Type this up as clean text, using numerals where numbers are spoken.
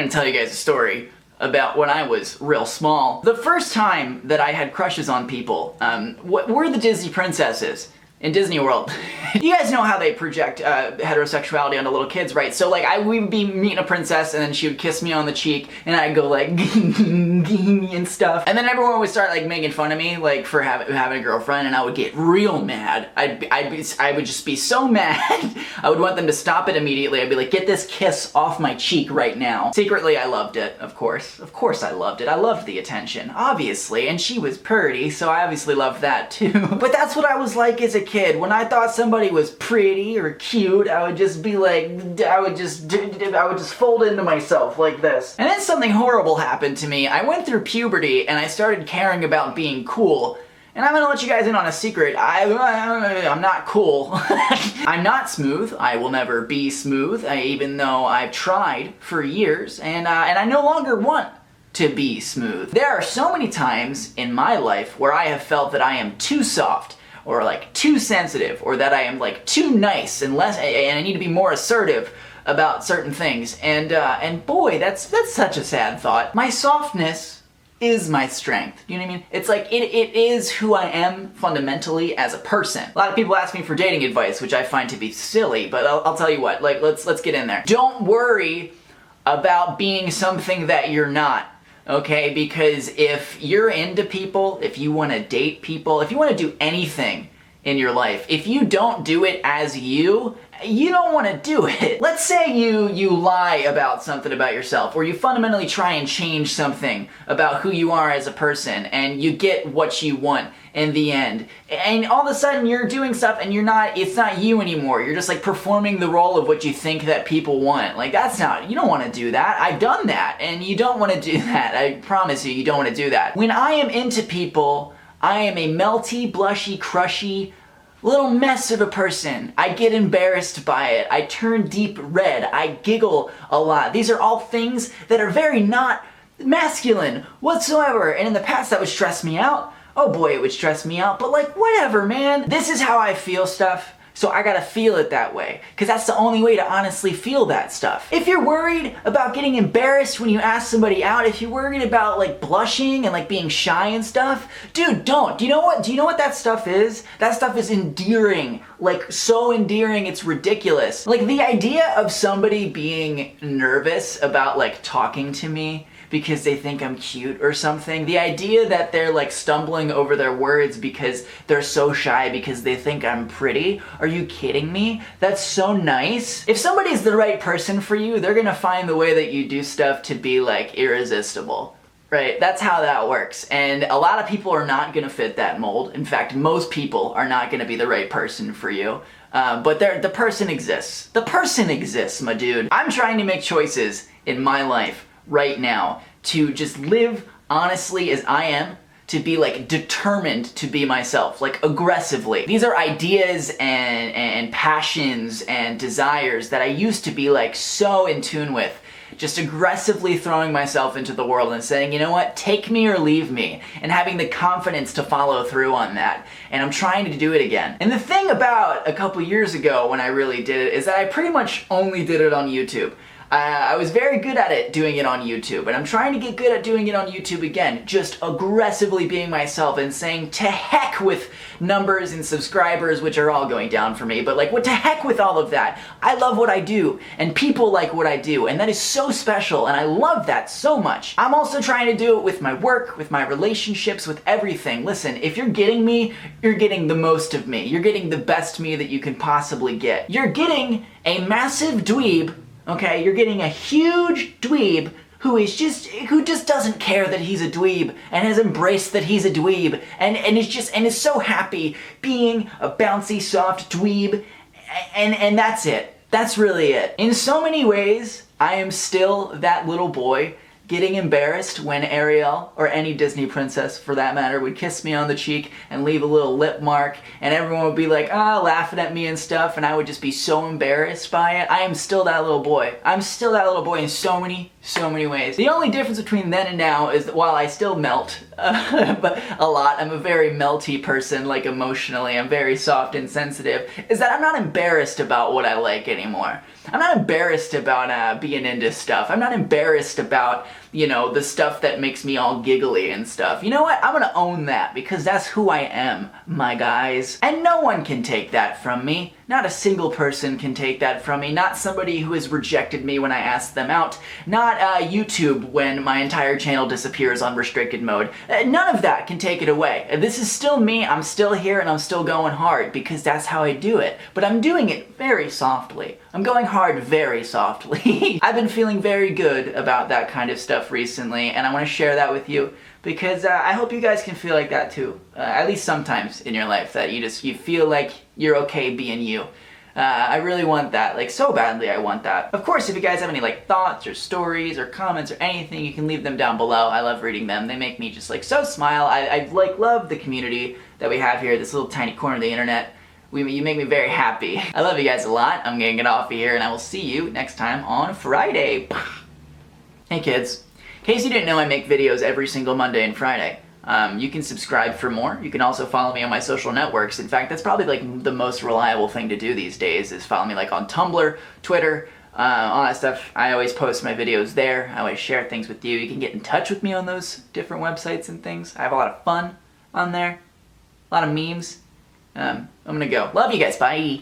gonna tell you guys a story about when I was real small. The first time that I had crushes on people were the Disney princesses in Disney World. You guys know how they project heterosexuality onto little kids, right? So like we would be meeting a princess and then she would kiss me on the cheek and I'd go like and stuff. And then everyone would start like making fun of me like for having a girlfriend, and I would get real mad. I would just be so mad. I would want them to stop it immediately. I'd be like, get this kiss off my cheek right now. Secretly, I loved it, of course. Of course I loved it. I loved the attention, obviously. And she was pretty, so I obviously loved that too. But that's what I was like as a kid. When I thought somebody was pretty or cute, I would just be like, I would just fold into myself like this. And then something horrible happened to me. I went through puberty and I started caring about being cool. And I'm gonna let you guys in on a secret. I'm not cool. I'm not smooth. I will never be smooth, even though I've tried for years, and I no longer want to be smooth. There are so many times in my life where I have felt that I am too soft, or like too sensitive, or that I am like too nice and I need to be more assertive about certain things. And boy, that's such a sad thought. My softness is my strength. You know what I mean? It's like it is who I am fundamentally as a person. A lot of people ask me for dating advice, which I find to be silly, but I'll tell you what. Like let's get in there. Don't worry about being something that you're not. Okay, because if you're into people, if you want to date people, if you want to do anything in your life, if you don't do it as you don't want to do it. Let's say you lie about something about yourself, or you fundamentally try and change something about who you are as a person, and you get what you want in the end. And all of a sudden you're doing stuff and it's not you anymore. You're just like performing the role of what you think that people want. Like you don't want to do that. I've done that, and you don't want to do that. I promise you don't want to do that. When I am into people, I am a melty, blushy, crushy, little mess of a person. I get embarrassed by it. I turn deep red. I giggle a lot. These are all things that are very not masculine whatsoever. And in the past that would stress me out. Oh boy, it would stress me out. But like, whatever, man. This is how I feel stuff. So I gotta feel it that way, because that's the only way to honestly feel that stuff. If you're worried about getting embarrassed when you ask somebody out, if you're worried about like blushing and like being shy and stuff, dude, don't. Do you know what that stuff is? That stuff is endearing. Like, so endearing, it's ridiculous. Like, the idea of somebody being nervous about like talking to me because they think I'm cute or something. The idea that they're like stumbling over their words because they're so shy because they think I'm pretty. Are you kidding me? That's so nice. If somebody's the right person for you, they're gonna find the way that you do stuff to be like irresistible. Right? That's how that works. And a lot of people are not gonna fit that mold. In fact, most people are not gonna be the right person for you. But the person exists. The person exists, my dude. I'm trying to make choices in my life right now to just live honestly as I am, to be like determined to be myself, like aggressively. These are ideas and passions and desires that I used to be like so in tune with. Just aggressively throwing myself into the world and saying, you know what, take me or leave me, and having the confidence to follow through on that. And I'm trying to do it again. And the thing about a couple years ago when I really did it is that I pretty much only did it on YouTube. I was very good at it doing it on YouTube, and I'm trying to get good at doing it on YouTube again, just aggressively being myself and saying to heck with numbers and subscribers, which are all going down for me, but like, what to heck with all of that. I love what I do, and people like what I do, and that is so special, and I love that so much. I'm also trying to do it with my work, with my relationships, with everything. Listen, if you're getting me, you're getting the most of me. You're getting the best me that you can possibly get. You're getting a massive dweeb. Okay, you're getting a huge dweeb who just doesn't care that he's a dweeb and has embraced that he's a dweeb and is so happy being a bouncy, soft dweeb, and that's it. That's really it. In so many ways, I am still that little boy getting embarrassed when Ariel, or any Disney princess for that matter, would kiss me on the cheek and leave a little lip mark, and everyone would be like, laughing at me and stuff, and I would just be so embarrassed by it. I am still that little boy. I'm still that little boy in so many so many ways. The only difference between then and now is that while I still melt, but a lot, I'm a very melty person, like emotionally, I'm very soft and sensitive, is that I'm not embarrassed about what I like anymore. I'm not embarrassed about being into stuff. I'm not embarrassed about, you know, the stuff that makes me all giggly and stuff. You know what? I'm gonna own that because that's who I am, my guys. And no one can take that from me. Not a single person can take that from me. Not somebody who has rejected me when I ask them out. Not YouTube when my entire channel disappears on restricted mode. None of that can take it away. This is still me. I'm still here and I'm still going hard because that's how I do it. But I'm doing it very softly. I'm going hard very softly. I've been feeling very good about that kind of stuff recently, and I want to share that with you because I hope you guys can feel like that too. At least sometimes in your life, that you feel like you're okay being you. I really want that, like so badly I want that. Of course, if you guys have any like thoughts or stories or comments or anything, you can leave them down below. I love reading them. They make me just like so smile. I like love the community that we have here, this little tiny corner of the internet. You make me very happy. I love you guys a lot. I'm gonna get off of here and I will see you next time on Friday. Hey kids, in case you didn't know, I make videos every single Monday and Friday. You can subscribe for more. You can also follow me on my social networks. In fact, that's probably like the most reliable thing to do these days is follow me like on Tumblr, Twitter, all that stuff. I always post my videos there. I always share things with you. You can get in touch with me on those different websites and things. I have a lot of fun on there. A lot of memes. I'm gonna go. Love you guys. Bye.